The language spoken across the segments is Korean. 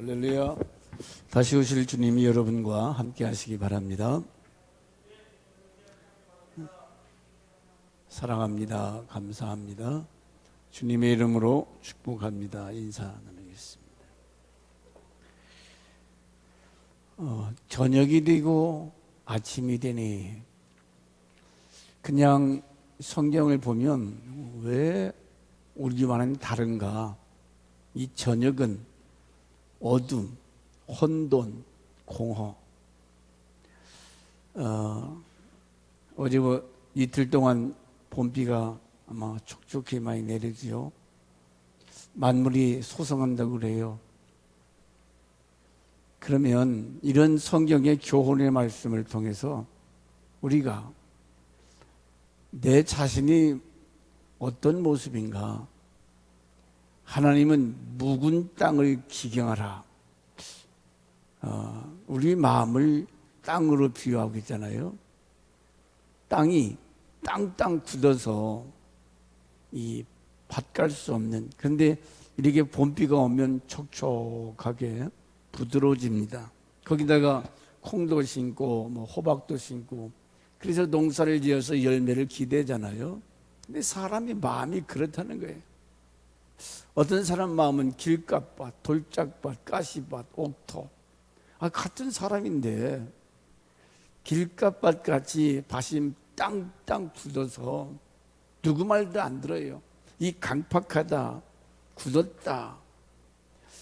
할렐루야. 다시 오실 주님이 여러분과 함께 하시기 바랍니다. 사랑합니다. 감사합니다. 주님의 이름으로 축복합니다. 인사 나누겠습니다. 저녁이 되고 아침이 되니 그냥 성경을 보면 왜 우리와는 다른가? 이 저녁은 어둠, 혼돈, 공허. 어제 이틀 동안 봄비가 아마 촉촉히 많이 내리지요. 만물이 소성한다고 그래요. 그러면 이런 성경의 교훈의 말씀을 통해서 우리가 내 자신이 어떤 모습인가? 하나님은 묵은 땅을 기경하라. 우리 마음을 땅으로 비유하고 있잖아요. 땅이 땅땅 굳어서 이 밭 갈 수 없는, 그런데 이렇게 봄비가 오면 촉촉하게 부드러워집니다. 거기다가 콩도 심고 뭐 호박도 심고, 그래서 농사를 지어서 열매를 기대잖아요. 근데 사람이 마음이 그렇다는 거예요. 어떤 사람 마음은 길가밭, 돌짝밭, 가시밭, 옥토. 같은 사람인데 길가밭 같이 밭이 땅땅 굳어서 누구 말도 안 들어요. 이 강팍하다, 굳었다,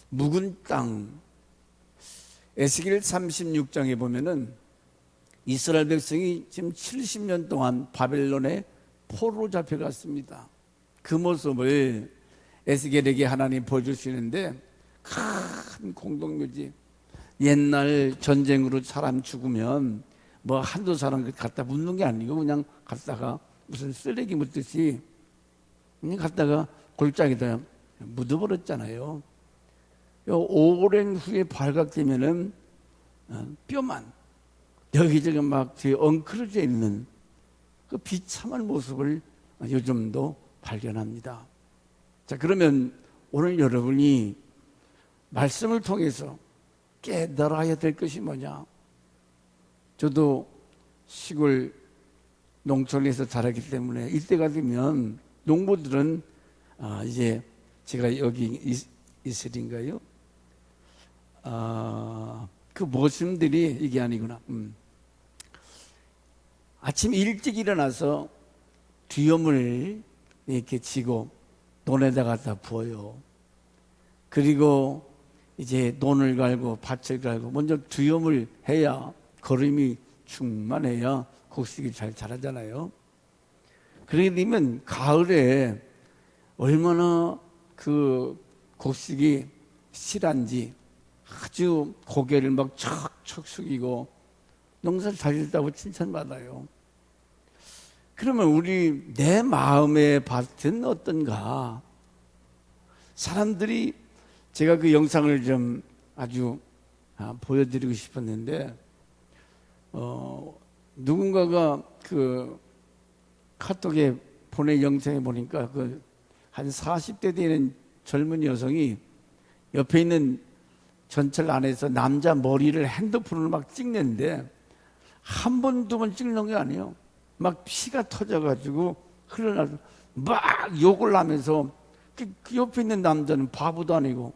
묵은 땅. 에스겔 36장에 보면은 이스라엘 백성이 지금 70년 동안 바벨론에 포로로 잡혀갔습니다. 그 모습을 에스겔에게 하나님 보여주시는데, 큰 공동묘지. 옛날 전쟁으로 사람 죽으면 뭐 한두 사람 갖다 묻는 게 아니고 그냥 갖다가 무슨 쓰레기 묻듯이 그냥 갖다가 골짜기다 묻어버렸잖아요. 오랜 후에 발각되면은 뼈만 여기저기 막 엉클어져 있는 그 비참한 모습을 요즘도 발견합니다. 자, 그러면 오늘 여러분이 말씀을 통해서 깨달아야 될 것이 뭐냐? 저도 시골 농촌에서 자라기 때문에 이때가 되면 농부들은 이제 제가 여기 이슬인가요? 그 모습들이 이게 아니구나. 아침 일찍 일어나서 뒤엄을 이렇게 지고 논에다 갖다 부어요. 그리고 이제 논을 갈고 밭을 갈고 먼저 뒤엄을 해야 거름이 충만해야 곡식이 잘 자라잖아요. 그러게 되면 가을에 얼마나 그 곡식이 실한지 아주 고개를 막 척척 숙이고 농사를 잘 짓다고 칭찬받아요. 그러면 우리 내 마음의 밭은 어떤가? 사람들이, 제가 그 영상을 좀 아주 보여드리고 싶었는데, 누군가가 그 카톡에 보낸 영상에 보니까 그 한 40대 되는 젊은 여성이 옆에 있는 전철 안에서 남자 머리를 핸드폰으로 막 찍는데, 한 번, 두 번 찍는 게 아니에요. 막 피가 터져가지고 흘러나서 막 욕을 하면서, 그 옆에 있는 남자는 바보도 아니고,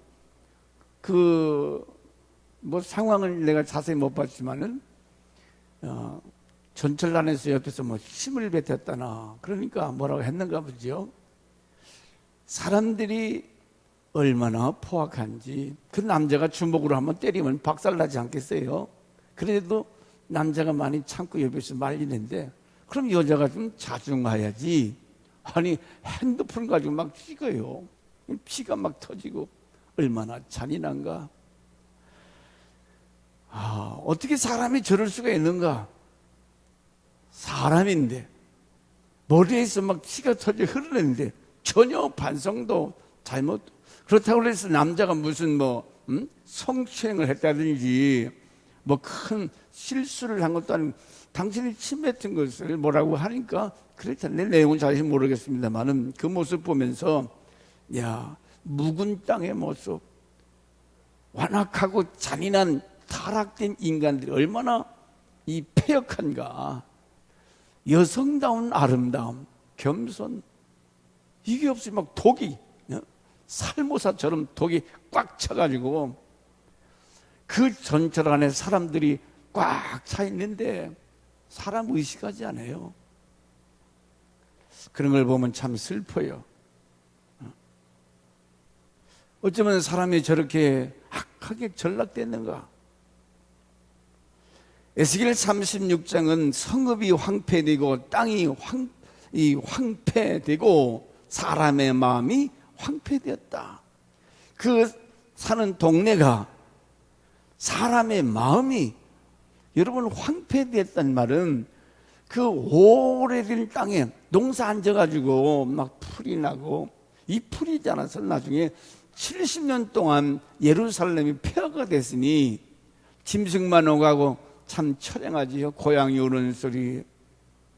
뭐 상황을 내가 자세히 못 봤지만은, 전철 안에서 옆에서 뭐 침을 뱉었다나, 그러니까 뭐라고 했는가 보죠. 사람들이 얼마나 포악한지. 그 남자가 주먹으로 한번 때리면 박살나지 않겠어요? 그래도 남자가 많이 참고 옆에서 말리는데, 그럼 여자가 좀 자중해야지. 아니, 핸드폰 가지고 막 찍어요. 피가 막 터지고. 얼마나 잔인한가. 어떻게 사람이 저럴 수가 있는가? 사람인데 머리에서 막 피가 터져 흐르는데 전혀 반성도 잘못. 그렇다고 해서 남자가 무슨 성추행을 했다든지 뭐 큰 실수를 한 것도 아니고, 당신이 침 뱉은 것을 뭐라고 하니까 그랬잖아요. 내 내용은 잘 모르겠습니다만은 그 모습 보면서, 야, 묵은 땅의 모습. 완악하고 잔인한 타락된 인간들이 얼마나 이 패역한가. 여성다운 아름다움, 겸손, 이게 없으면 막 독이, 살모사처럼 독이 꽉 차가지고 그 전철 안에 사람들이 꽉 차 있는데 사람 의식하지 않아요. 그런 걸 보면 참 슬퍼요. 어쩌면 사람이 저렇게 악하게 전락됐는가? 에스겔 36장은 성읍이 황폐되고 땅이 황폐되고 사람의 마음이 황폐되었다. 그 사는 동네가, 사람의 마음이, 여러분, 황폐되었다는 말은 그 오래된 땅에 농사 안 져가지고 막 풀이 나고, 이 풀이 자라서 나중에 70년 동안 예루살렘이 폐허가 됐으니 짐승만 오가고 참 처량하지요. 고양이 우는 소리,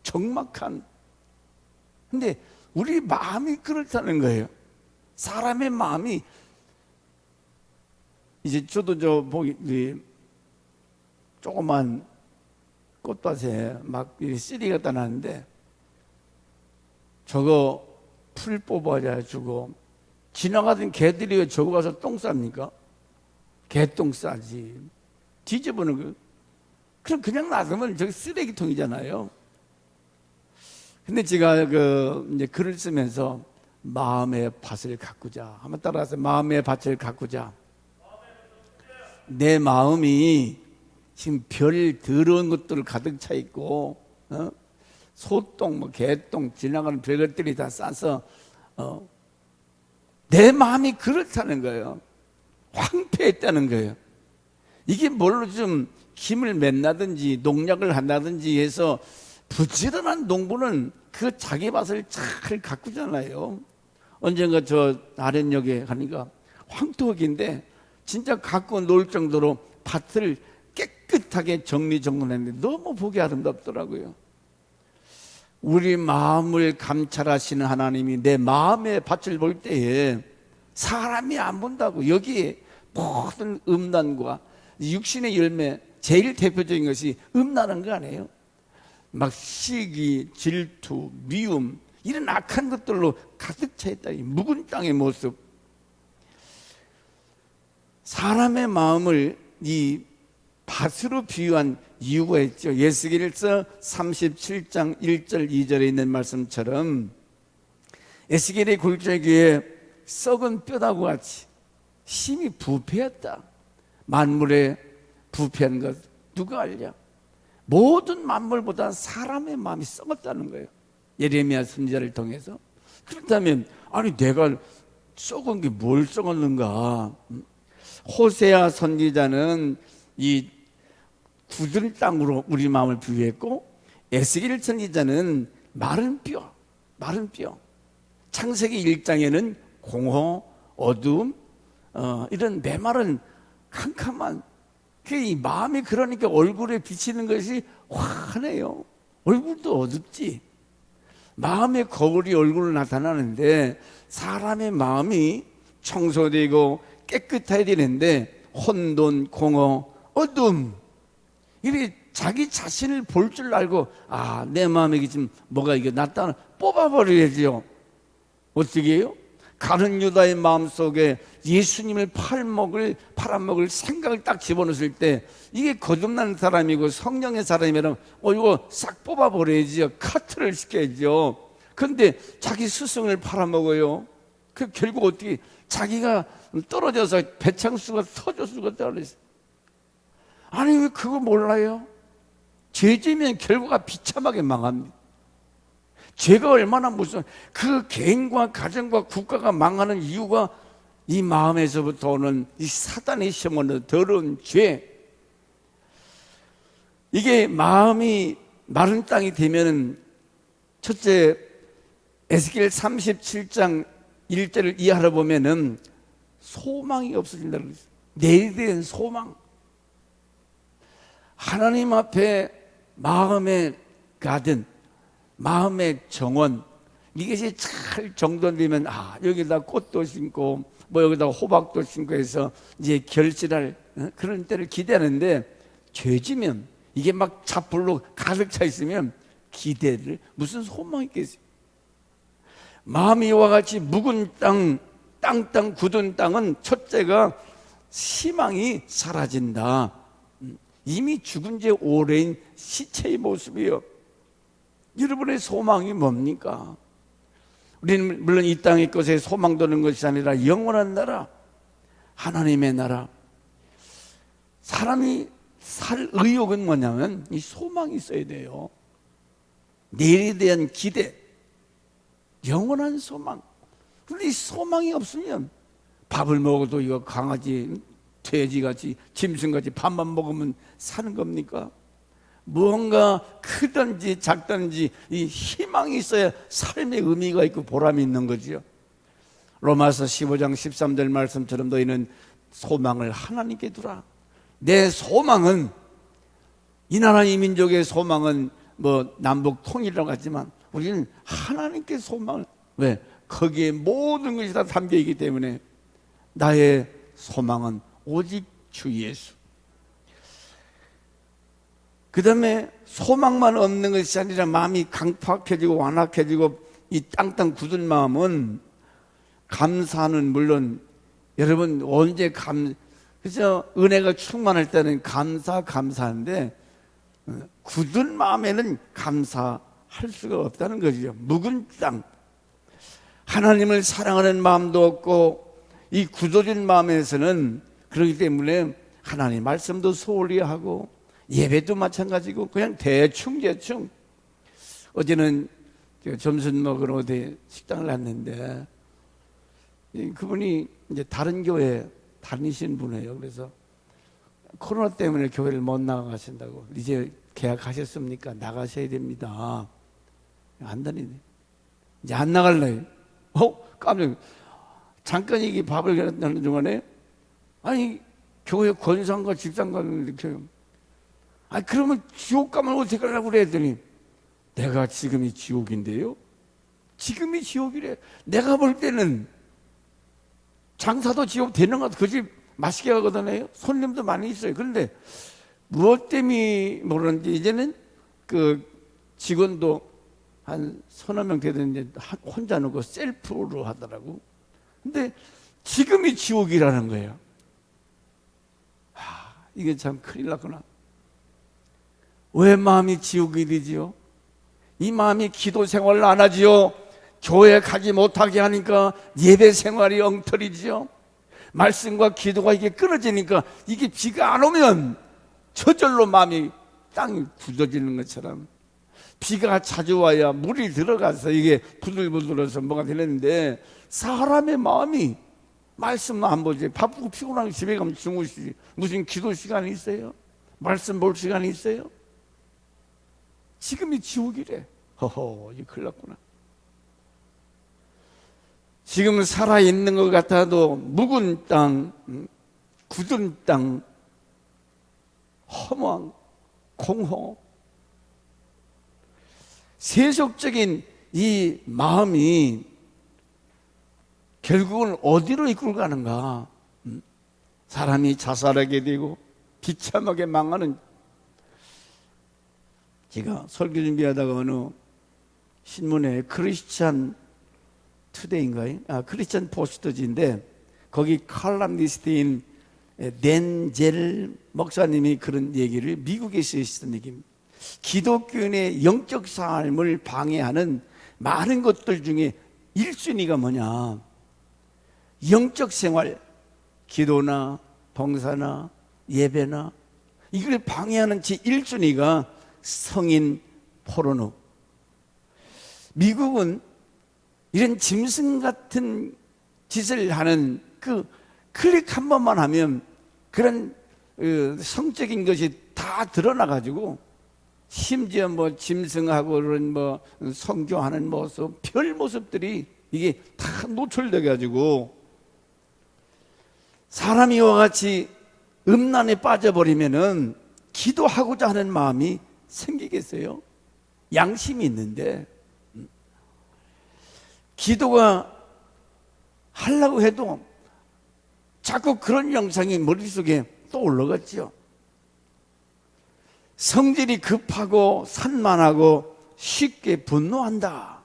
적막한. 근데 우리 마음이 그렇다는 거예요. 사람의 마음이, 이제 저도 보기 조그만 꽃밭에 막 씨리 갖다 놨는데 저거 풀 뽑아가지고 지나가던 개들이 저거 가서 똥 쌉니까? 개똥 싸지. 뒤집어는 거. 그럼 그냥 놔두면 저기 쓰레기통이잖아요. 근데 제가 이제 글을 쓰면서 마음의 밭을 가꾸자. 한번 따라서 마음의 밭을 가꾸자. 내 마음이 지금 별 더러운 것들 가득 차 있고, 소똥, 뭐 개똥, 지나가는 별것들이 다 싸서, 내 마음이 그렇다는 거예요. 황폐했다는 거예요. 이게 뭘로 좀 김을 맨다든지 농약을 한다든지 해서 부지런한 농부는 그 자기 밭을 잘 가꾸잖아요. 언젠가 저 아련역에 가니까 황토흙인데 진짜 갖고 놀 정도로 밭을 깨끗하게 정리정돈했는데 너무 보기 아름답더라고요. 우리 마음을 감찰하시는 하나님이 내 마음의 밭을 볼 때에 사람이 안 본다고. 여기에 모든 음란과 육신의 열매, 제일 대표적인 것이 음란한 거 아니에요? 막 시기, 질투, 미움, 이런 악한 것들로 가득 차 있다. 이 묵은 땅의 모습. 사람의 마음을 이 밭으로 비유한 이유가 있죠. 에스겔서 37장 1절 2절에 있는 말씀처럼 에스겔의 골짜기에 썩은 뼈다구 같이 심히 부패했다. 만물에 부패한 것 누가 알냐? 모든 만물보다 사람의 마음이 썩었다는 거예요. 예레미야 선지자를 통해서. 그렇다면 아니 내가 썩은 게 뭘 썩었는가? 호세아 선지자는 이 굳은 땅으로 우리 마음을 비유했고, 에스겔 선지자는 마른 뼈. 창세기 1장에는 공허, 어두움, 이런 메마른 캄캄한, 이 마음이 그러니까 얼굴에 비치는 것이 환해요. 얼굴도 어둡지. 마음의 거울이 얼굴로 나타나는데 사람의 마음이 청소되고 깨끗해야 되는데 혼돈, 공허, 어둠, 이렇게 자기 자신을 볼 줄 알고 내 마음에 지금 뭐가 이게 나타나 뽑아버려야죠. 어떻게 해요? 가룟 유다의 마음속에 예수님을 팔아먹을 생각을 딱 집어넣었을 때 이게 거듭난 사람이고 성령의 사람이라면 이거 싹 뽑아버려야죠. 카트를 시켜야죠. 그런데 자기 스승을 팔아먹어요. 그 결국 어떻게 자기가 떨어져서 배창수가 터져 죽었다 그랬어요. 아니 왜 그거 몰라요? 죄지면 결과가 비참하게 망합니다. 죄가 얼마나 무서워. 그 개인과 가정과 국가가 망하는 이유가 이 마음에서부터 오는 이 사단이 심어놓은 더러운 죄. 이게 마음이 마른 땅이 되면은 첫째 에스겔 37장 1절을 이하로 보면은 소망이 없어진다는 거죠. 내일에 대한 소망. 하나님 앞에 마음의 가든, 마음의 정원, 이것이 잘 정돈되면 여기다 꽃도 심고 뭐 여기다 호박도 심고 해서 이제 결실할 그런 때를 기대하는데, 죄지면 이게 막 잡불로 가득 차 있으면 기대를 무슨 소망이 있겠어요? 마음이 이와 같이 묵은 땅 굳은 땅은 첫째가 희망이 사라진다. 이미 죽은 지 오래인 시체의 모습이요. 여러분의 소망이 뭡니까? 우리는 물론 이 땅의 것에 소망 두는 것이 아니라 영원한 나라, 하나님의 나라. 사람이 살 의욕은 뭐냐면 이 소망이 있어야 돼요. 내일에 대한 기대, 영원한 소망. 그런데 이 소망이 없으면 밥을 먹어도 이거 강아지, 돼지같이, 짐승같이 밥만 먹으면 사는 겁니까? 무언가 크든지 작든지 이 희망이 있어야 삶의 의미가 있고 보람이 있는 거지요. 로마서 15장 13절 말씀처럼 너희는 소망을 하나님께 두라. 내 소망은, 이 나라 이 민족의 소망은 뭐 남북 통일이라고 하지만 우리는 하나님께 소망을, 왜? 거기에 모든 것이 다 담겨 있기 때문에 나의 소망은 오직 주 예수. 그 다음에 소망만 없는 것이 아니라 마음이 강팍해지고 완악해지고 이 땅땅 굳은 마음은 감사는 물론, 여러분 언제 그래서 은혜가 충만할 때는 감사하는데 굳은 마음에는 감사할 수가 없다는 거죠. 묵은 땅, 하나님을 사랑하는 마음도 없고 이 굳어진 마음에서는, 그렇기 때문에 하나님 말씀도 소홀히 하고 예배도 마찬가지고 그냥 대충. 어제는 점심 먹으러 어디 식당을 갔는데 그분이 이제 다른 교회 다니신 분이에요. 그래서 코로나 때문에 교회를 못 나가신다고. 이제 계약하셨습니까? 나가셔야 됩니다. 안 다니네. 이제 안 나갈래요. 깜짝. 잠깐 이게 밥을 하는 동안에 아니 교회 권상과 집사관을 이렇게, 그러면 지옥 가면 어떻게 하려고 그래 했더니 내가 지금이 지옥인데요. 지금이 지옥이래. 내가 볼 때는 장사도 지옥 되는 것 같아. 그 집 맛있게 가거든요. 손님도 많이 있어요. 그런데 무엇 때문에 모르는지 이제는 그 직원도 한 서너 명 되는데 혼자 놓고 셀프로 하더라고. 근데 지금이 지옥이라는 거예요. 이게 참 큰일 났구나. 왜 마음이 지옥이 되지요? 이 마음이 기도 생활을 안 하지요. 교회 가지 못하게 하니까 예배 생활이 엉터리지요. 말씀과 기도가 이게 끊어지니까, 이게 비가 안 오면 저절로 마음이 땅이 굳어지는 것처럼, 비가 자주 와야 물이 들어가서 이게 부들부들해서 뭐가 되는데, 사람의 마음이 말씀만 안 보지. 바쁘고 피곤하게 집에 가면 주무시지. 무슨 기도 시간이 있어요? 말씀 볼 시간이 있어요? 지금이 지옥이래. 이게 큰일 났구나. 지금 살아있는 것 같아도 묵은 땅, 굳은 땅, 허무한 공허, 세속적인 이 마음이 결국은 어디로 이끌고 가는가? 사람이 자살하게 되고 비참하게 망하는. 제가 설교 준비하다가 어느 신문에 크리스찬 투데이인가요? 크리스찬 포스터지인데 거기 칼럼니스트인 댄젤 목사님이 그런 얘기를, 미국에 쓰시던 얘기입니다. 기독교인의 영적 삶을 방해하는 많은 것들 중에 1순위가 뭐냐? 영적 생활, 기도나 봉사나 예배나 이걸 방해하는 제 1순위가 성인 포르노. 미국은 이런 짐승 같은 짓을 하는 그 클릭 한 번만 하면 그런 성적인 것이 다 드러나가지고, 심지어 뭐 짐승하고 그런 뭐 성교하는 모습, 별 모습들이 이게 다 노출돼가지고 사람이 이와 같이 음란에 빠져버리면은 기도하고자 하는 마음이 생기겠어요? 양심이 있는데. 기도가 하려고 해도 자꾸 그런 영상이 머릿속에 또 올라갔지요. 성질이 급하고 산만하고 쉽게 분노한다.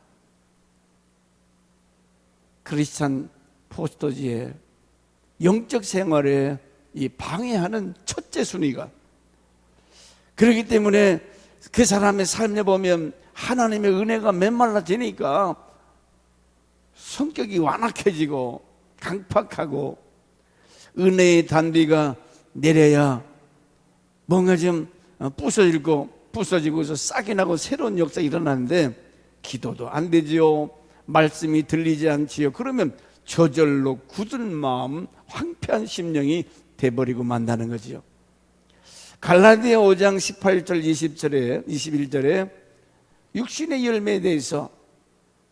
크리스찬 포스터지의 영적 생활에 이 방해하는 첫째 순위가, 그렇기 때문에 그 사람의 삶에 보면 하나님의 은혜가 메말라지니까 성격이 완악해지고 강팍하고, 은혜의 단비가 내려야 뭔가 좀 부서지고서 싹이 나고 새로운 역사가 일어나는데 기도도 안 되지요. 말씀이 들리지 않지요. 그러면 저절로 굳은 마음, 황폐한 심령이 돼버리고 만다는 거지요. 갈라디아 5장 18절 20절에 21절에 육신의 열매에 대해서,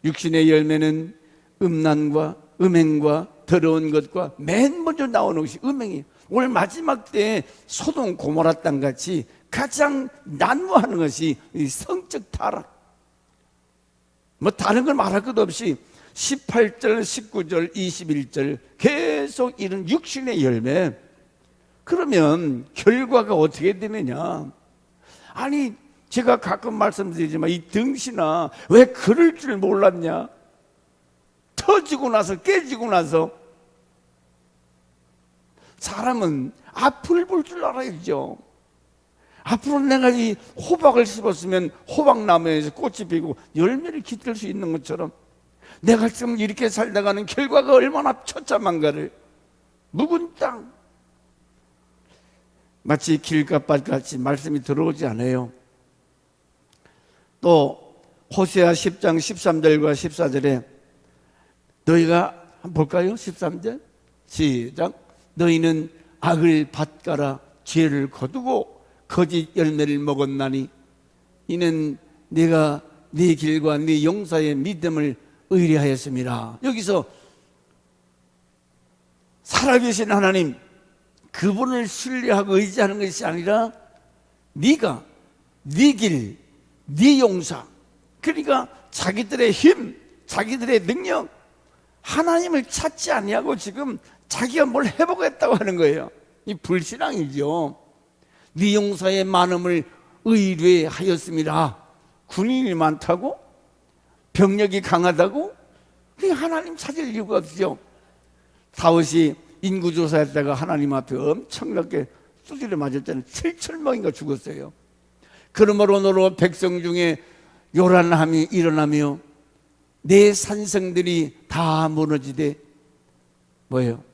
육신의 열매는 음란과 음행과 더러운 것과 맨 먼저 나오는 것이 음행이에요. 오늘 마지막 때에 소돔 고모라 땅 같이 가장 난무하는 것이 이 성적 타락. 뭐 다른 걸 말할 것도 없이 18절, 19절, 21절 계속 이런 육신의 열매. 그러면 결과가 어떻게 되느냐? 아니, 제가 가끔 말씀드리지만 이 등신아, 왜 그럴 줄 몰랐냐? 터지고 나서, 깨지고 나서 사람은 앞을 볼 줄 알아야죠. 앞으로 내가 이 호박을 심었으면 호박나무에서 꽃이 피고 열매를 기댈 수 있는 것처럼 내가 지금 이렇게 살다가는 결과가 얼마나 처참한가를, 묵은 땅, 마치 길가밭같이 말씀이 들어오지 않아요. 또 호세아 10장 13절과 14절에 너희가 한번 볼까요? 13절 시작. 너희는 악을 밭가라 죄를 거두고 거짓 열매를 먹었나니 이는 네가 네 길과 네 용사의 믿음을 의뢰하였습니다. 여기서 살아계신 하나님, 그분을 신뢰하고 의지하는 것이 아니라 네가 네 길, 네 용사, 그러니까 자기들의 힘, 자기들의 능력, 하나님을 찾지 아니하고 지금 자기가 뭘 해보겠다고 하는 거예요. 이 불신앙이죠. 네 용사의 많음을 의뢰하였습니다. 군인이 많다고? 병력이 강하다고? 그게 하나님 찾을 이유가 없죠. 다윗이 인구조사했다가 하나님 앞에 엄청나게 두드려 맞았잖아요. 7천명인가 죽었어요. 그러므로 너로 백성 중에 요란함이 일어나며 내 산성들이 다 무너지되 뭐예요?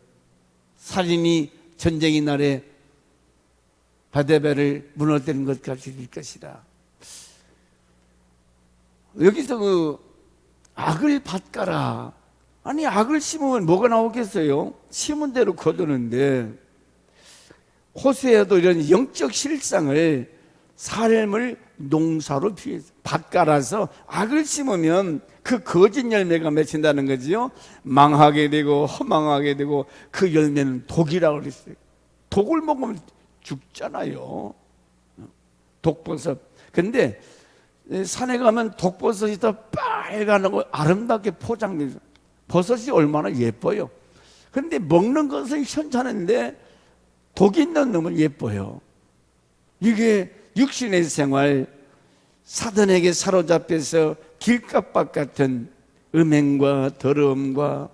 살인이 전쟁의 날에 바데벨을 무너뜨린 것 같이 될 것이다. 여기서 그 악을 밭가라. 아니, 악을 심으면 뭐가 나오겠어요? 심은 대로 거두는데, 호세아도 이런 영적 실상을, 삶을 농사로 피해서 밭가라서 악을 심으면 그 거짓 열매가 맺힌다는 거지요. 망하게 되고 허망하게 되고, 그 열매는 독이라고 그랬어요. 독을 먹으면 죽잖아요. 독버섯. 근데 산에 가면 독버섯이 더 빨갛고 아름답게 포장돼서 버섯이 얼마나 예뻐요. 그런데 먹는 것은 현찮은데 독 있는 놈은 예뻐요. 이게 육신의 생활, 사단에게 사로잡혀서 길가밭 같은 음행과 더러움과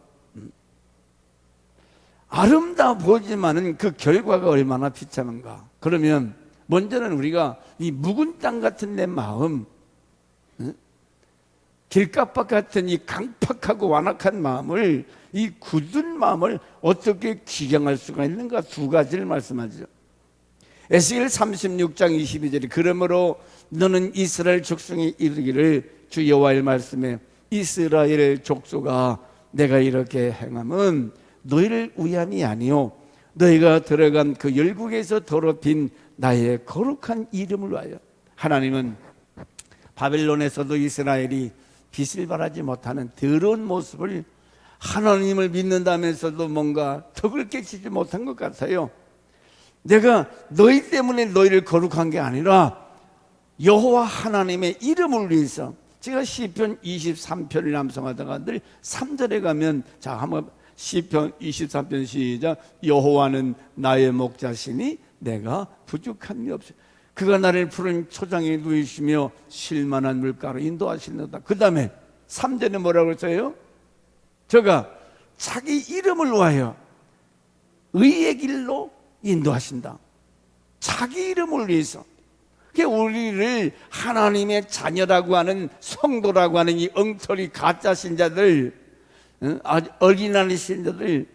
아름다워 보이지만은 그 결과가 얼마나 비참한가. 그러면 먼저는 우리가 이 묵은 땅 같은 내 마음, 길가밭 같은 이 강팍하고 완악한 마음을, 이 굳은 마음을 어떻게 귀경할 수가 있는가? 두 가지를 말씀하죠. 에스겔 36장 22절에 그러므로 너는 이스라엘 족속에 이르기를, 주 여호와의 말씀에 이스라엘 족속아 내가 이렇게 행함은 너희를 위함이 아니요 너희가 들어간 그 열국에서 더럽힌 나의 거룩한 이름을 위하여. 하나님은 바벨론에서도 이스라엘이 빛을 발하지 못하는 더러운 모습을, 하나님을 믿는다면서도 뭔가 덕을 깨치지 못한 것 같아요. 내가 너희 때문에 너희를 거룩한 게 아니라 여호와 하나님의 이름을 위해서, 제가 시편 23편을 남성하다가 늘 3절에 가면, 자 한번 시편 23편 시작. 여호와는 나의 목자시니 내가 부족함이 없어. 그가 나를 푸른 초장에 누이시며 쉴만한 물가로 인도하시는다. 그 다음에 3절에 뭐라고 했어요? 저가 자기 이름을 위하여 의의 길로 인도하신다. 자기 이름을 위해서. 우리를 하나님의 자녀라고 하는, 성도라고 하는 이 엉터리 가짜 신자들, 어린아이 신자들,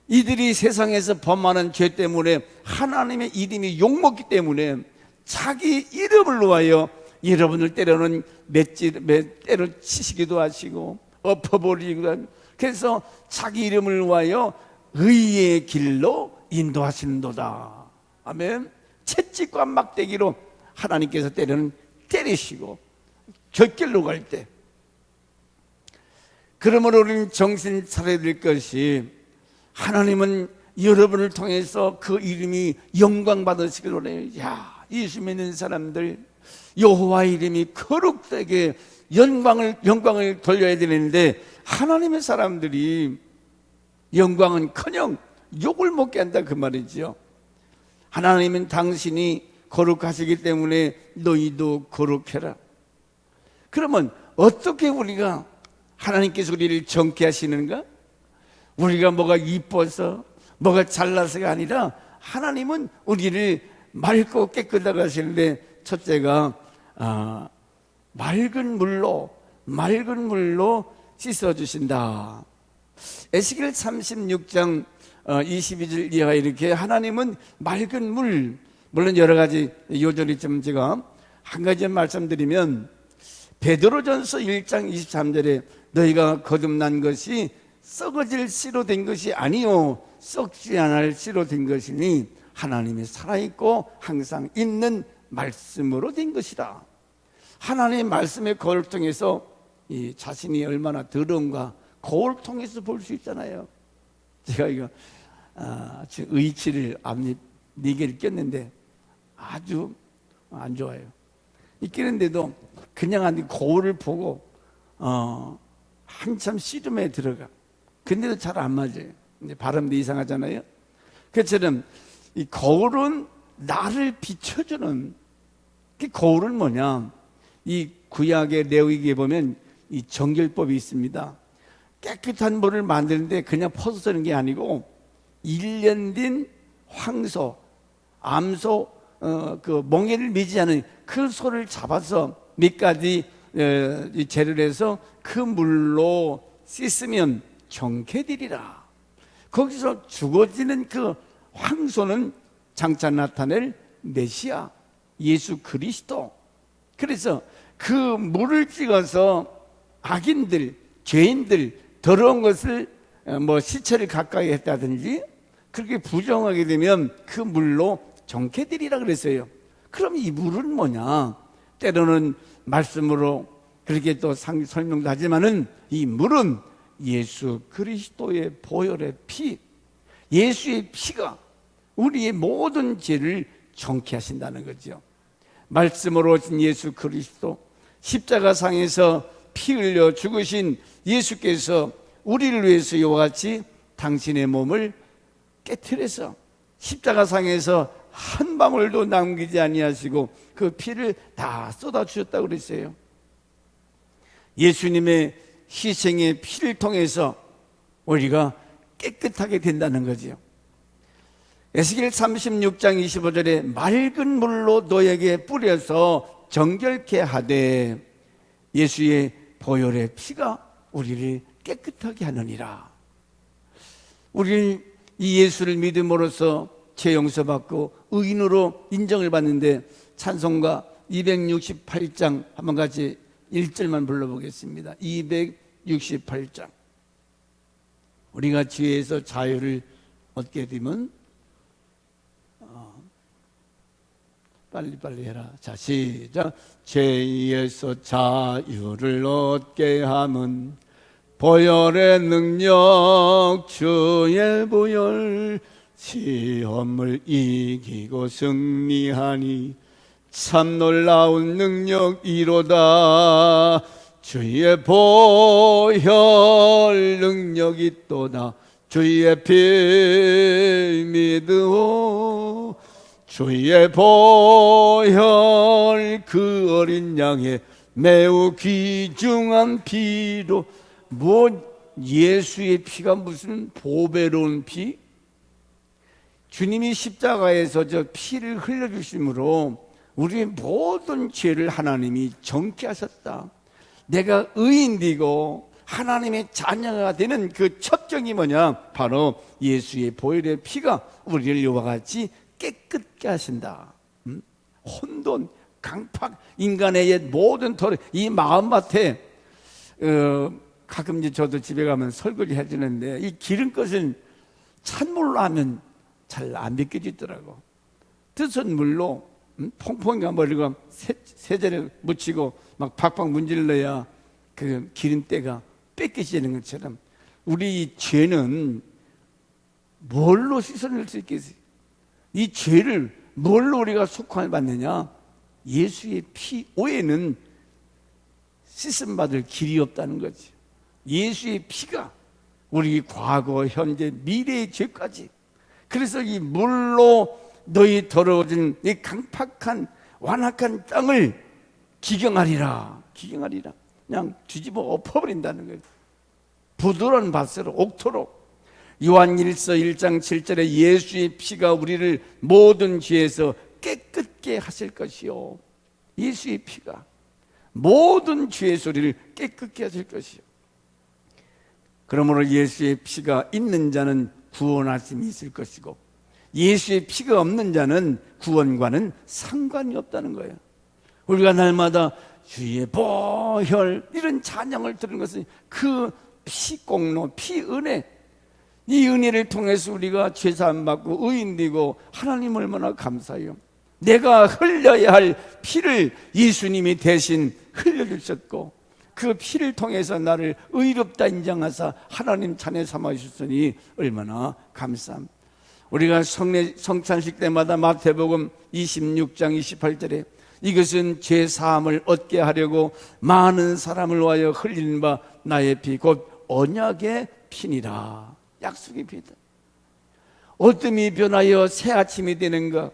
이들이 세상에서 범하는 죄 때문에 하나님의 이름이 욕먹기 때문에 자기 이름을 위하여 여러분을 때로는 때려치시기도 하시고 엎어버리기도 하고, 그래서 자기 이름을 위하여 의의 길로 인도하시는도다. 아멘. 채찍과 막대기로 하나님께서 때로는 때리시고 곁길로 갈 때, 그러므로 우리는 정신 차려야 될 것이, 하나님은 여러분을 통해서 그 이름이 영광 받으시길 원해요. 야, 예수 믿는 사람들, 여호와 이름이 거룩되게 영광을 돌려야 되는데, 하나님의 사람들이 영광은커녕 욕을 먹게 한다 그 말이죠. 하나님은 당신이 거룩하시기 때문에 너희도 거룩해라. 그러면 어떻게 우리가 하나님께서 우리를 정케 하시는가? 우리가 뭐가 이뻐서 뭐가 잘나서가 아니라, 하나님은 우리를 맑고 깨끗하게 하시는데, 첫째가 맑은 물로 씻어주신다. 에스겔 36장 22절 이하가 이렇게, 하나님은 맑은 물, 물론 여러 가지 요절이 있지만 제가 한 가지 말씀드리면, 베드로전서 1장 23절에 너희가 거듭난 것이 썩어질 씨로 된 것이 아니요 썩지 않을 씨로 된 것이니 하나님이 살아있고 항상 있는 말씀으로 된 것이다. 하나님의 말씀의 거울을 통해서 이 자신이 얼마나 더러운가 거울을 통해서 볼 수 있잖아요. 제가 이거 지금 의치를 앞니 4개를 꼈는데 아주 안 좋아요. 이 끼는데도 그냥 한 거울을 보고 한참 씨름에 들어가. 근데도 잘 안 맞아요. 발음도 이상하잖아요. 그처럼 이 거울은 나를 비춰주는, 그 거울은 뭐냐? 이 구약의 레위기에 보면 이 정결법이 있습니다. 깨끗한 물을 만드는데 그냥 퍼서 쓰는 게 아니고, 1년 된 황소, 암소, 그 멍에를 미지 않은 그 소를 잡아서 몇 가지 재료를 해서 그 물로 씻으면 정케되리라. 거기서 죽어지는 그 황소는 장차 나타낼 메시아 예수 그리스도. 그래서 그 물을 찍어서 악인들, 죄인들, 더러운 것을 시체를 가까이 했다든지 그렇게 부정하게 되면 그 물로 정케되리라 그랬어요. 그럼 이 물은 뭐냐? 때로는 말씀으로 그렇게 또 설명도 하지만은, 이 물은 예수 그리스도의 보혈의 피, 예수의 피가 우리의 모든 죄를 정케 하신다는 거죠. 말씀으로 오신 예수 그리스도, 십자가상에서 피 흘려 죽으신 예수께서 우리를 위해서 이와 같이 당신의 몸을 깨트려서 십자가상에서 한 방울도 남기지 아니하시고 그 피를 다 쏟아주셨다고 그랬어요. 예수님의 희생의 피를 통해서 우리가 깨끗하게 된다는 거죠. 에스겔 36장 25절에 맑은 물로 너에게 뿌려서 정결케 하되 예수의 보혈의 피가 우리를 깨끗하게 하느니라. 우리는 이 예수를 믿음으로써 죄 용서받고 의인으로 인정을 받는데, 찬송가 268장 한번 같이 1절만 불러보겠습니다. 268장. 우리가 죄에서 자유를 얻게 되면 빨리빨리 해라. 자, 시작. 죄에서 자유를 얻게 함은 보혈의 능력, 주의 보혈, 시험을 이기고 승리하니 참 놀라운 능력이로다. 주의 보혈 능력이 또다. 주의 피 믿으오. 주의 보혈 그 어린 양의 매우 귀중한 피로. 예수의 피가 무슨 보배로운 피? 주님이 십자가에서 저 피를 흘려주심으로 우리의 모든 죄를 하나님이 정케하셨다. 내가 의인되고 하나님의 자녀가 되는 그 첩정이 뭐냐? 바로 예수의 보혈의 피가 우리를 이와 같이 깨끗게 하신다. 혼돈, 강팍, 인간의 옛 모든 털, 이 마음밭에 가끔 이제 저도 집에 가면 설거지 해주는데 이 기름 것은 찬물로 하면 잘 안 벗겨지더라고. 뜨선 물로 퐁퐁이가 머리가 세제를 묻히고 막 팍팍 문질러야 그 기름때가 뺏겨지는 것처럼 우리 이 죄는 뭘로 씻어낼 수 있겠어요? 이 죄를 뭘로 우리가 속함을 받느냐? 예수의 피 외에는 씻음 받을 길이 없다는 거지. 예수의 피가 우리 과거, 현재, 미래의 죄까지. 그래서 이 물로 너희 더러워진 이 강팍한 완악한 땅을 기경하리라. 기경하리라. 그냥 뒤집어 엎어버린다는 거예요. 부드러운 밭으로 옥토록. 요한일서 1장 7절에 예수의 피가 우리를 모든 죄에서 깨끗게 하실 것이요. 예수의 피가 모든 죄의 소리를 깨끗게 하실 것이요. 그러므로 예수의 피가 있는 자는 구원하심이 있을 것이고 예수의 피가 없는 자는 구원과는 상관이 없다는 거예요. 우리가 날마다 주의 보혈 이런 찬양을 들은 것은 그 피공로, 피은혜, 이 은혜를 통해서 우리가 죄사함 받고 의인되고 하나님 얼마나 감사해요. 내가 흘려야 할 피를 예수님이 대신 흘려주셨고 그 피를 통해서 나를 의롭다 인정하사 하나님 찬에 삼아 주셨으니 얼마나 감사합니다. 우리가 성찬식 때마다 마태복음 26장 28절에 이것은 죄 사함을 얻게 하려고 많은 사람을 위하여 흘린 바 나의 피 곧 언약의 피니라. 약속의 피다. 어둠이 변하여 새 아침이 되는가?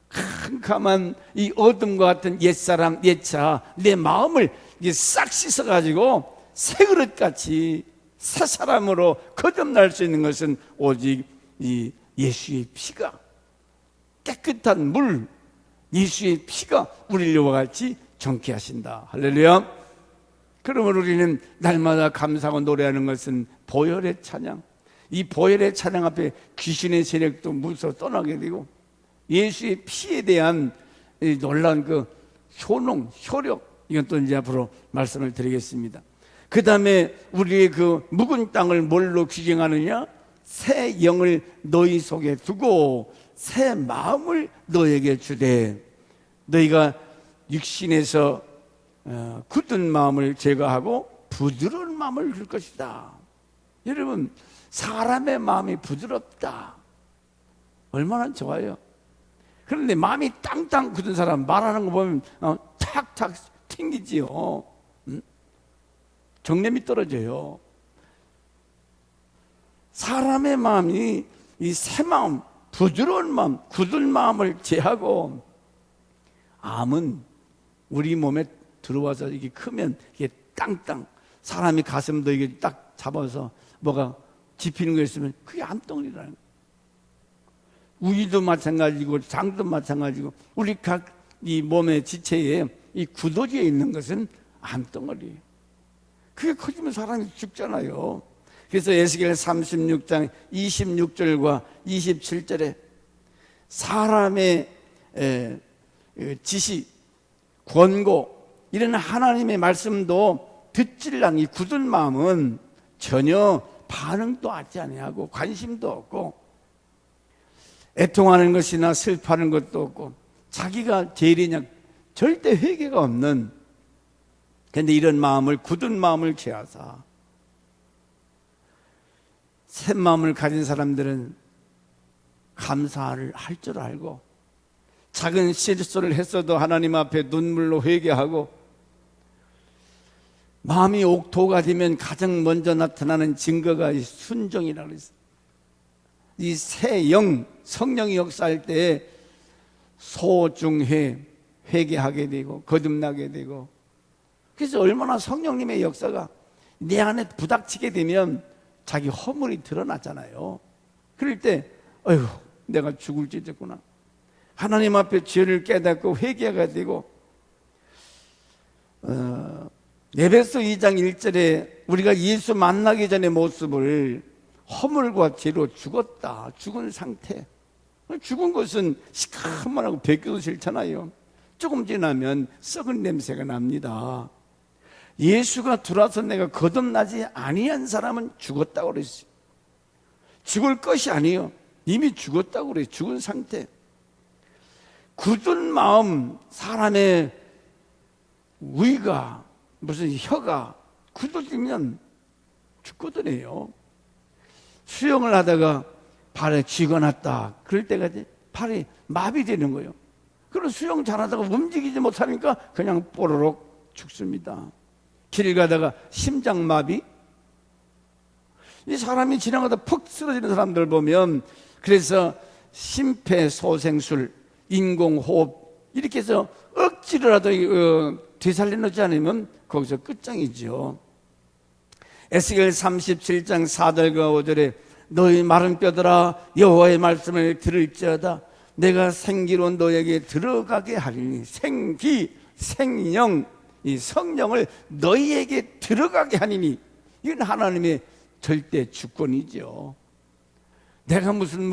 캄캄한 이 어둠과 같은 옛사람, 옛차, 내 마음을 싹 씻어가지고 새 그릇같이 새 사람으로 거듭날 수 있는 것은 오직 이 예수의 피가, 깨끗한 물, 예수의 피가 우리를 이와 같이 정케 하신다. 할렐루야. 그러면 우리는 날마다 감사하고 노래하는 것은 보혈의 찬양. 이 보혈의 찬양 앞에 귀신의 세력도 무서워 떠나게 되고 예수의 피에 대한 놀라운 그 효능, 효력, 이건 또 이제 앞으로 말씀을 드리겠습니다. 그 다음에 우리의 그 묵은 땅을 뭘로 규정하느냐? 새 영을 너희 속에 두고 새 마음을 너에게 주되 너희가 육신에서 굳은 마음을 제거하고 부드러운 마음을 줄 것이다. 여러분, 사람의 마음이 부드럽다. 얼마나 좋아요. 그런데 마음이 땅땅 굳은 사람 말하는 거 보면 탁탁 튕기지요. 정념이 떨어져요. 사람의 마음이 이 새 마음, 부드러운 마음, 굳은 마음을 제하고 암은 우리 몸에 들어와서 이게 크면 이게 땅땅 사람이 가슴도 이게 딱 잡아서 뭐가 집히는 거 있으면 그게 암덩어리라는 거예요. 우리도 마찬가지고 장도 마찬가지고 우리 각 이 몸의 지체에 이 굳어져 있는 것은 암덩어리예요. 그게 커지면 사람이 죽잖아요. 그래서 에스겔 36장 26절과 27절에 사람의 지시, 권고 이런 하나님의 말씀도 듣질 않은 이 굳은 마음은 전혀 반응도 하지 아니하고 관심도 없고 애통하는 것이나 슬퍼하는 것도 없고 자기가 죄리냐 절대 회개가 없는, 그런데 이런 마음을 굳은 마음을 제하사 새 마음을 가진 사람들은 감사를 할 줄 알고 작은 실수를 했어도 하나님 앞에 눈물로 회개하고, 마음이 옥토가 되면 가장 먼저 나타나는 증거가 이 순종이라고 했어요. 이 새 영, 성령이 역사할 때 소중해 회개하게 되고 거듭나게 되고, 그래서 얼마나 성령님의 역사가 내 안에 부닥치게 되면 자기 허물이 드러나잖아요. 그럴 때 어휴, 내가 죽을지 됐구나, 하나님 앞에 죄를 깨닫고 회개하게 되고, 에베소 2장 1절에 우리가 예수 만나기 전의 모습을 허물과 죄로 죽었다, 죽은 상태. 죽은 것은 시커먼하고 벗겨도 싫잖아요. 조금 지나면 썩은 냄새가 납니다. 예수가 들어와서 내가 거듭나지 아니한 사람은 죽었다고 그랬어요. 죽을 것이 아니에요. 이미 죽었다고 그래요. 죽은 상태. 굳은 마음, 사람의 위가, 무슨 혀가 굳어지면 죽거든요. 수영을 하다가 발에 쥐가 났다, 그럴 때가 발이 마비되는 거예요. 그리고 수영 잘하다가 움직이지 못하니까 그냥 뽀로록 죽습니다. 길 가다가 심장마비, 이 사람이 지나가다 푹 쓰러지는 사람들 보면, 그래서 심폐소생술, 인공호흡 이렇게 해서 억지로라도 되살려놓지 않으면 거기서 끝장이죠. 에스겔 37장 4절과 5절에 너희 마른 뼈들아 여호와의 말씀을 들을지어다 내가 생기로 너에게 들어가게 하리니, 생기, 생령, 이 성령을 너희에게 들어가게 하니니, 이건 하나님의 절대 주권이죠. 내가 무슨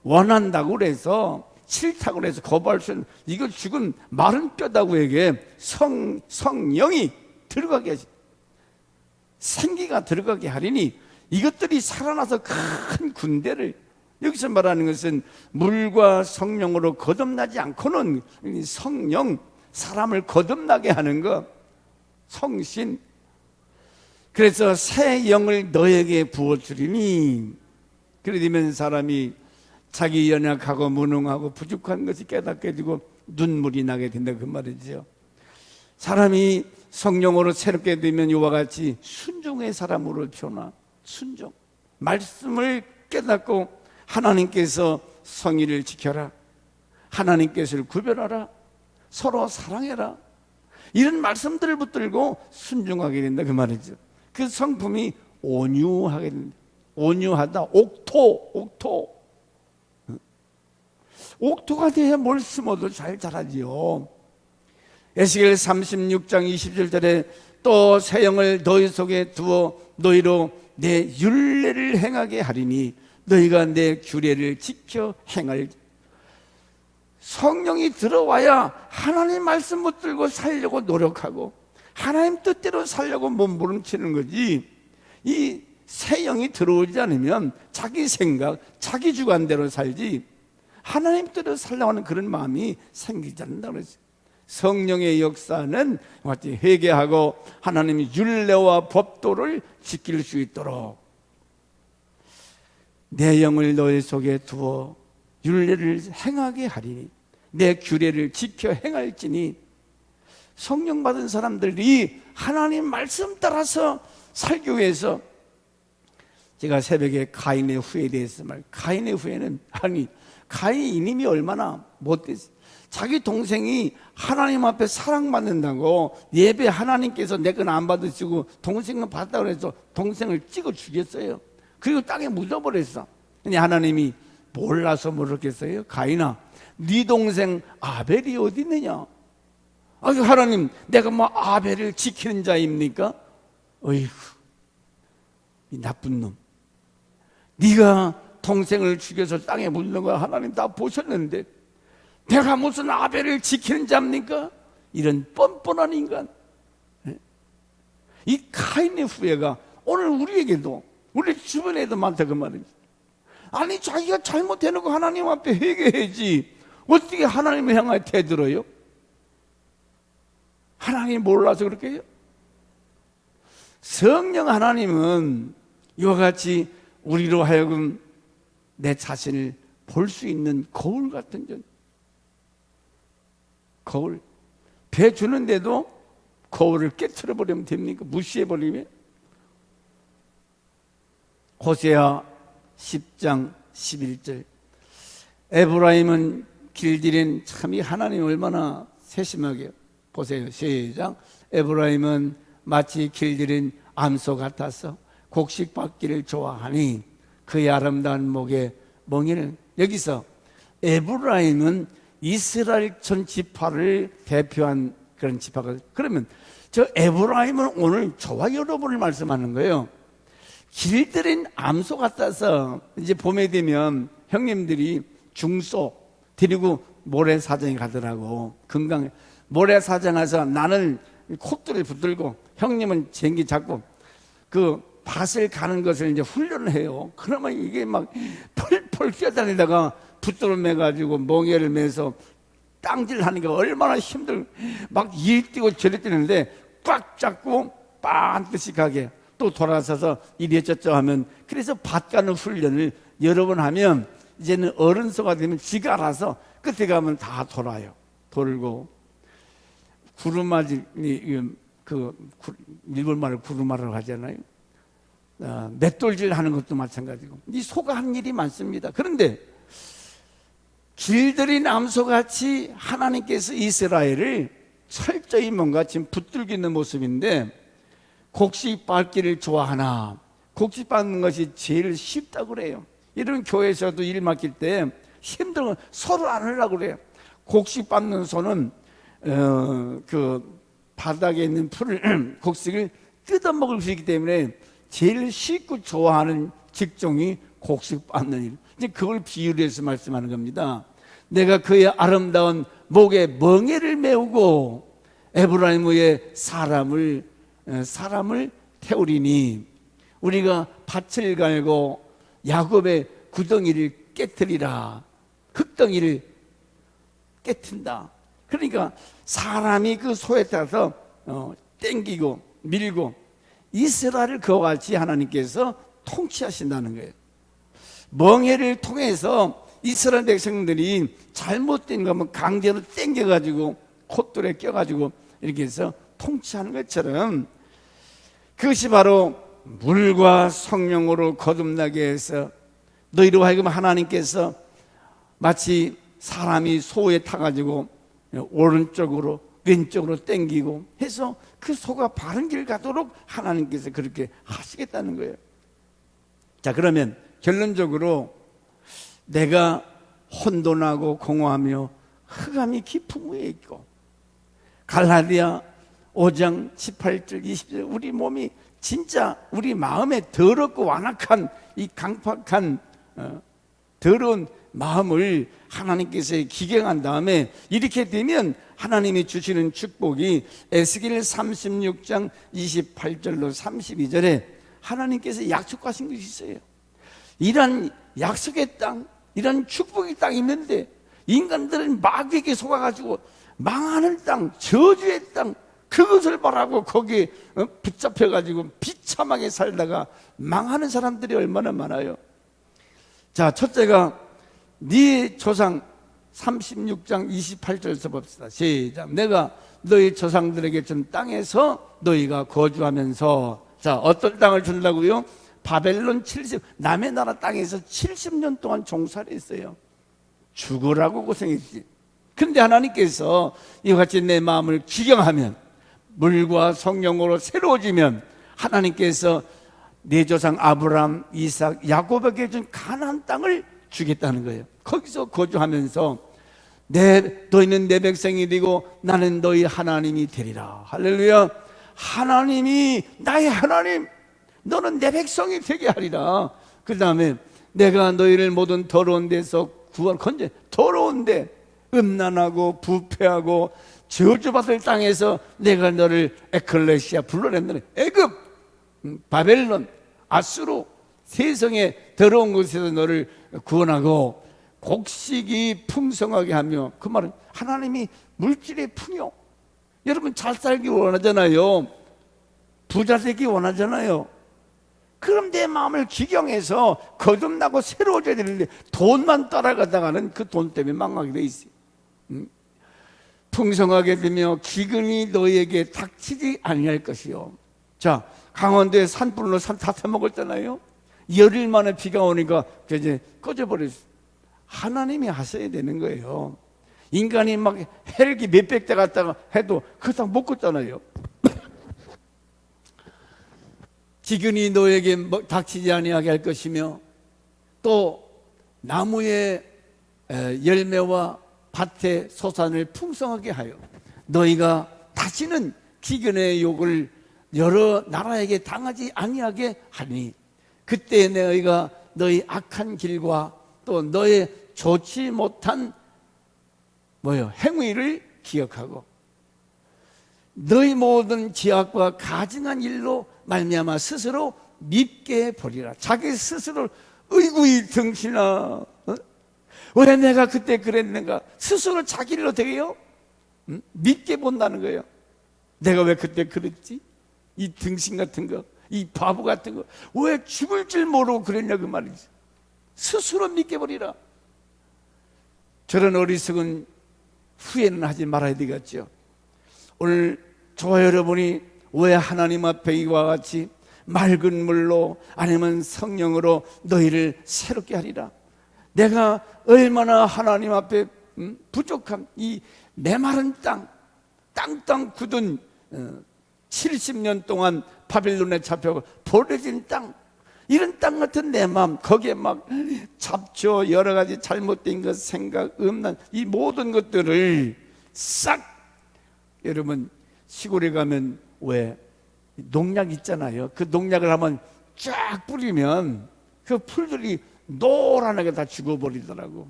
원한다고 그래서, 싫다고 해서 거부할 수 있는, 이거 죽은 마른 뼈다고 에게 성령이 들어가게 하시, 생기가 들어가게 하리니, 이것들이 살아나서 큰 군대를, 여기서 말하는 것은 물과 성령으로 거듭나지 않고는 성령, 사람을 거듭나게 하는 것, 성신. 그래서 새 영을 너에게 부어주리니, 그래 되면 사람이 자기 연약하고 무능하고 부족한 것이 깨닫게 되고 눈물이 나게 된다, 그 말이죠. 사람이 성령으로 새롭게 되면 이와 같이 순종의 사람으로 변화. 순종, 말씀을 깨닫고 하나님께서 성의를 지켜라, 하나님께서를 구별하라, 서로 사랑해라, 이런 말씀들을 붙들고 순종하게 된다, 그 말이죠. 그 성품이 온유하게 된다. 온유하다, 옥토가 돼야 뭘 심어도 잘 자라지요. 에스겔 36장 27절에 또 새 영을 너희 속에 두어 너희로 내 율례를 행하게 하리니 너희가 내 규례를 지켜 행할. 성령이 들어와야 하나님 말씀 붙들고 살려고 노력하고 하나님 뜻대로 살려고 몸부림치는 거지, 이 새 영이 들어오지 않으면 자기 생각, 자기 주관대로 살지 하나님 뜻대로 살려고 하는 그런 마음이 생기지 않는다고 그랬어요. 성령의 역사는 회개하고 하나님의 율례와 법도를 지킬 수 있도록 내 영을 너희 속에 두어 율례를 행하게 하리니 내 규례를 지켜 행할지니, 성령 받은 사람들이 하나님 말씀 따라서 살기 위해서, 제가 새벽에 가인의 후에 대해서 가인의 후에는, 가인이 이님이 얼마나 못됐어요. 자기 동생이 하나님 앞에 사랑받는다고 예배 하나님께서 내 건 안 받으시고 동생은 받았다고 해서 동생을 찍어 죽였어요. 그리고 땅에 묻어버렸어. 근데 하나님이 몰라서 모르겠어요. 가인아, 네 동생 아벨이 어디 있느냐? 하나님, 내가 아벨을 지키는 자입니까? 어이구, 이 나쁜 놈, 네가 동생을 죽여서 땅에 묻는 거 하나님 다 보셨는데 내가 무슨 아벨을 지키는 자입니까? 이런 뻔뻔한 인간. 이 가인의 후회가 오늘 우리에게도, 우리 주변에도 많다, 그 말이지. 아니, 자기가 잘못해놓고 하나님 앞에 회개해야지 어떻게 하나님을 향하여 대들어요? 하나님 몰라서 그렇게 해요? 성령 하나님은 이와 같이 우리로 하여금 내 자신을 볼 수 있는 거울 같은 존재. 거울. 배 주는데도 거울을 깨트려 버리면 됩니까? 무시해 버리면? 호세아 10장 11절. 에브라임은 길들인 참이 하나님 얼마나 세심하게 보세요. 시작. 에브라임은 마치 길들인 암소 같아서 곡식받기를 좋아하니 그의 아름다운 목에 멍에는. 여기서 에브라임은 이스라엘 전 지파를 대표한 그런 지파가. 그러면 저 에브라임은 오늘 저와 여러분을 말씀하는 거예요. 길들인 암소 같아서. 이제 봄에 되면 형님들이 중소 데리고 모래사장에 가더라고. 건강에 모래사장 가서 나는 콧대를 붙들고 형님은 쟁기 잡고 그 밭을 가는 것을 이제 훈련을 해요. 그러면 이게 막 펄펄 뛰어다니다가 붙들어 매가지고 멍에를 매서 땅질 하니까 얼마나 힘들고 막 이리 뛰고 저리 뛰는데 꽉 잡고 반드시 가게 또 돌아서서 이리 저쩌 하면. 그래서 밭 가는 훈련을 여러 번 하면 이제는 어른서가 되면 지가 알아서 끝에 가면 다 돌아요. 돌고 구루마지, 일본 말을 구루마라고 하잖아요. 맷돌질 하는 것도 마찬가지고 이 소가 한 일이 많습니다. 그런데 길들인 암소같이 하나님께서 이스라엘을 철저히 뭔가 지금 붙들고 있는 모습인데, 곡식 밟기를 좋아하나? 곡식 밟는 것이 제일 쉽다고 그래요. 이런 교회에서도 일 맡길 때 힘들면 서로 안 하려고 그래요. 곡식 밟는 소는 그 바닥에 있는 풀을 곡식을 뜯어먹을 수 있기 때문에 제일 쉽고 좋아하는 직종이 곡식 밟는 일. 이제 그걸 비유로 해서 말씀하는 겁니다. 내가 그의 아름다운 목에 멍에를 메우고 에브라임 위에 사람을 태우리니, 우리가 밭을 갈고 야곱의 구덩이를 깨뜨리라. 흙덩이를 깨튼다. 그러니까 사람이 그 소에 따라서 땡기고 밀고 이스라엘을 그와 같이 하나님께서 통치하신다는 거예요. 멍에를 통해서 이스라엘 백성들이 잘못된 거면 강제로 땡겨가지고 콧돌에 껴가지고 이렇게 해서 통치하는 것처럼, 그것이 바로 물과 성령으로 거듭나게 해서 너희로 하여금 하나님께서 마치 사람이 소에 타가지고 오른쪽으로 왼쪽으로 땡기고 해서 그 소가 바른 길 가도록 하나님께서 그렇게 하시겠다는 거예요. 자, 그러면 결론적으로 내가 혼돈하고 공허하며 흑암이 깊은 위에 있고, 갈라디아 5장 18절 20절, 우리 몸이 진짜 우리 마음에 더럽고 완악한 이 강팍한 더러운 마음을 하나님께서 기경한 다음에 이렇게 되면 하나님이 주시는 축복이 에스겔 36장 28절로 32절에 하나님께서 약속하신 것이 있어요. 이런 약속의 땅, 이런 축복의 땅이 있는데 인간들은 마귀에게 속아가지고 망하는 땅, 저주의 땅, 그것을 바라고 거기에 붙잡혀가지고 비참하게 살다가 망하는 사람들이 얼마나 많아요. 자, 첫째가 네 조상 36장 28절에서 봅시다. 시작. 내가 너희 조상들에게 준 땅에서 너희가 거주하면서, 자, 어떤 땅을 준다고요? 바벨론 70, 남의 나라 땅에서 70년 동안 종살이 했어요. 죽으라고 고생했지. 그런데 하나님께서 이와 같이 내 마음을 기경하면, 물과 성령으로 새로워지면 하나님께서 내 조상 아브라함, 이삭, 야곱에게 준 가나안 땅을 주겠다는 거예요. 거기서 거주하면서 너희는 내 백성이 되고 나는 너희 하나님이 되리라. 할렐루야. 하나님이 나의 하나님, 너는 내 백성이 되게 하리라. 그 다음에 내가 너희를 모든 더러운 데서 건져, 더러운 데, 음란하고 부패하고 저주받을 땅에서 내가 너를 에클레시아 불러냈느니, 애굽, 바벨론, 아수르, 세상의 더러운 곳에서 너를 구원하고 곡식이 풍성하게 하며, 그 말은 하나님이 물질의 풍요. 여러분 잘 살기 원하잖아요. 부자 되기 원하잖아요. 그럼 내 마음을 기경해서 거듭나고 새로워져야 되는데 돈만 따라가다가는 그 돈 때문에 망하게 돼 있어요. 풍성하게 되며 기근이 너희에게 닥치지 아니할 것이요. 자, 강원도에 산불로 산 다 태먹었잖아요. 열흘 만에 비가 오니까 이제 꺼져버렸어요. 하나님이 하셔야 되는 거예요. 인간이 막 헬기 몇백 대 갔다가 해도 그렇다고 못 걷잖아요. 기근이 너에게 닥치지 아니하게 할 것이며 또 나무의 열매와 밭의 소산을 풍성하게 하여 너희가 다시는 기근의 욕을 여러 나라에게 당하지 아니하게 하니 그때 너희가 너희 악한 길과 또 너의 좋지 못한 행위를 기억하고 너희 모든 지악과 가증한 일로 말미암아 스스로 밉게 버리라. 자기 스스로 어이구 이 등신아, 왜 내가 그때 그랬는가 스스로 자기를 되게요 밉게 본다는 거예요. 내가 왜 그때 그랬지? 이 등신 같은 거, 이 바보 같은 거, 왜 죽을 줄 모르고 그랬냐 그 말이지. 스스로 밉게 버리라. 저런 어리석은 후회는 하지 말아야 되겠죠. 오늘 저와 여러분이 왜 하나님 앞에 이와 같이 맑은 물로 아니면 성령으로 너희를 새롭게 하리라. 내가 얼마나 하나님 앞에 부족함, 이 메마른 땅 굳은 70년 동안 바빌론에 잡혀 버려진 땅, 이런 땅 같은 내 마음, 거기에 막 잡초, 여러 가지 잘못된 것, 생각, 음란, 이 모든 것들을 싹, 여러분 시골에 가면 왜 농약 있잖아요. 그 농약을 한번 쫙 뿌리면 그 풀들이 노란하게 다 죽어버리더라고.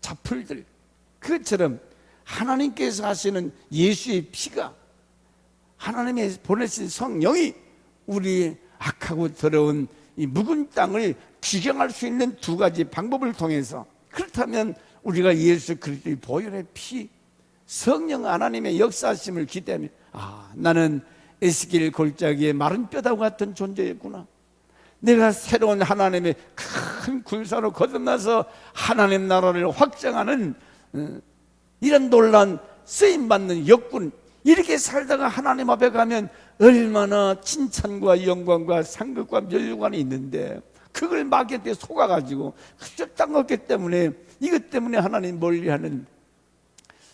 잡풀들. 그것처럼 하나님께서 하시는 예수의 피가, 하나님의 보내신 성령이 우리 악하고 더러운 이 묵은 땅을 귀경할 수 있는 두 가지 방법을 통해서, 그렇다면 우리가 예수 그리스도의 보혈의 피, 성령 하나님의 역사하심을 기대하며 나는 에스겔 골짜기에 마른 뼈다와 같은 존재였구나. 내가 새로운 하나님의 큰 군사로 거듭나서 하나님 나라를 확장하는 이런 놀라운 쓰임받는 역군, 이렇게 살다가 하나님 앞에 가면 얼마나 칭찬과 영광과 상급과 멸류관이 있는데, 그걸 마귀한테 속아가지고 그저 땅 없기 때문에, 이것 때문에 하나님 멀리하는.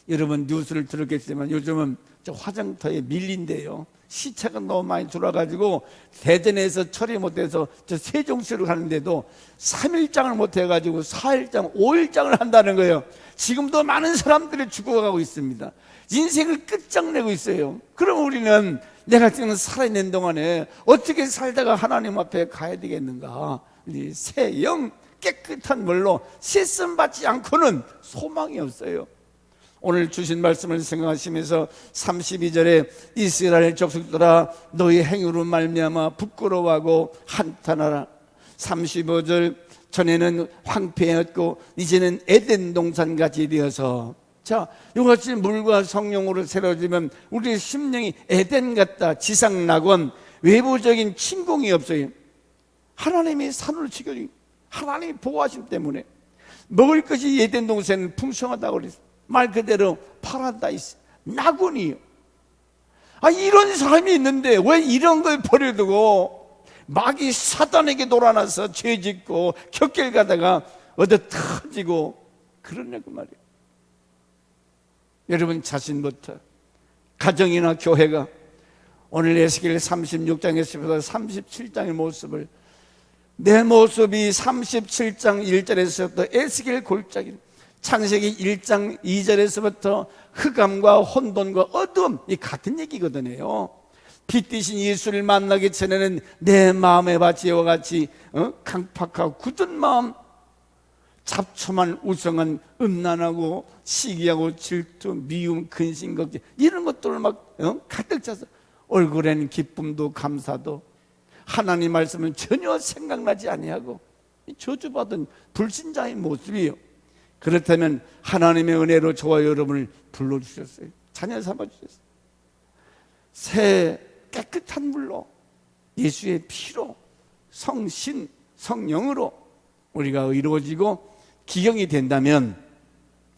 여러분 뉴스를 들었겠지만 요즘은 저 화장터에 밀린대요. 시차가 너무 많이 들어와가지고 대전에서 처리 못해서 저 세종시로 가는데도 3일장을 못해가지고 4일장, 5일장을 한다는 거예요. 지금도 많은 사람들이 죽어가고 있습니다. 인생을 끝장내고 있어요. 그럼 우리는 내가 지금 살아있는 동안에 어떻게 살다가 하나님 앞에 가야 되겠는가? 새 영 깨끗한 물로 씻음 받지 않고는 소망이 없어요. 오늘 주신 말씀을 생각하시면서 32절에 이스라엘 족속들아 너희 행위로 말미암아 부끄러워하고 한탄하라. 35절 전에는 황폐하였고 이제는 에덴 동산같이 되어서, 자, 이같이 물과 성령으로 새로워지면 우리의 심령이 에덴 같다. 지상 낙원, 외부적인 침공이 없어요. 하나님이 산을 지켜주고 하나님이 보호하심 때문에 먹을 것이 에덴 동산은 풍성하다고 그랬어요. 말 그대로 파라다이스, 낙원이요. 이런 삶이 있는데 왜 이런 걸 버려두고 마귀 사단에게 놀아나서 죄짓고 격길 가다가 얻어 터지고 그러냐고 말이에요. 여러분 자신부터, 가정이나 교회가 오늘 에스겔 36장에서부터 37장의 모습을, 내 모습이 37장 1절에서부터 에스겔 골짜기, 창세기 1장 2절에서부터 흑암과 혼돈과 어두움, 이 같은 얘기거든요. 빛 대신 예수를 만나기 전에는 내 마음의 밭이와 같이 강팍하고 굳은 마음, 잡초만 우성한 음란하고 시기하고 질투, 미움, 근심, 걱정, 이런 것들을 막 가득 차서 얼굴에는 기쁨도 감사도, 하나님 말씀은 전혀 생각나지 아니하고 저주받은 불신자의 모습이에요. 그렇다면 하나님의 은혜로 저와 여러분을 불러주셨어요. 자녀 삼아주셨어요. 새 깨끗한 물로, 예수의 피로, 성신, 성령으로 우리가 이루어지고 기경이 된다면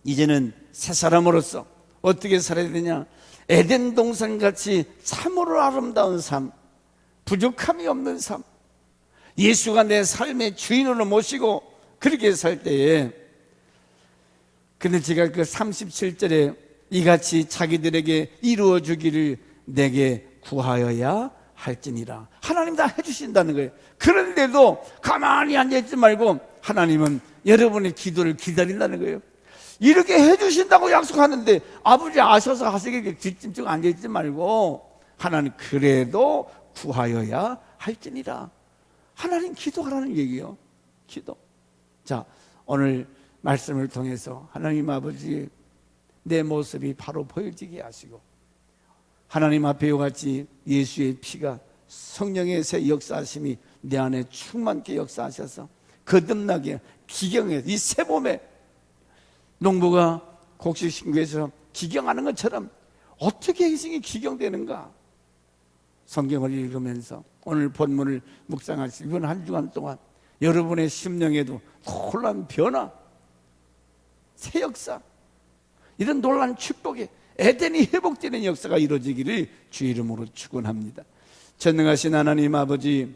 이제는 새 사람으로서 어떻게 살아야 되냐? 에덴 동산같이 참으로 아름다운 삶, 부족함이 없는 삶, 예수가 내 삶의 주인으로 모시고 그렇게 살 때에, 근데 제가 그 37절에 이같이 자기들에게 이루어 주기를 내게 구하여야 할지니라. 하나님 다 해주신다는 거예요. 그런데도 가만히 앉아있지 말고 하나님은 여러분의 기도를 기다린다는 거예요. 이렇게 해주신다고 약속하는데 아버지 아셔서 하시길 뒷짐지고 앉아있지 말고 하나님 그래도 구하여야 할지니라. 하나님 기도하라는 얘기예요. 기도. 자, 오늘 말씀을 통해서 하나님 아버지 내 모습이 바로 보여지게 하시고 하나님 앞에 이와 같이 예수의 피가 성령의 새 역사하심이 내 안에 충만케 역사하셔서 거듭나게 기경해. 이 새봄에 농부가 곡식신고에서 기경하는 것처럼 어떻게 희생이 기경되는가? 성경을 읽으면서 오늘 본문을 묵상하시고 이번 한 주간 동안 여러분의 심령에도 놀라운 변화, 새 역사, 이런 놀라운 축복이 에덴이 회복되는 역사가 이루어지기를 주 이름으로 축원합니다. 전능하신 하나님 아버지,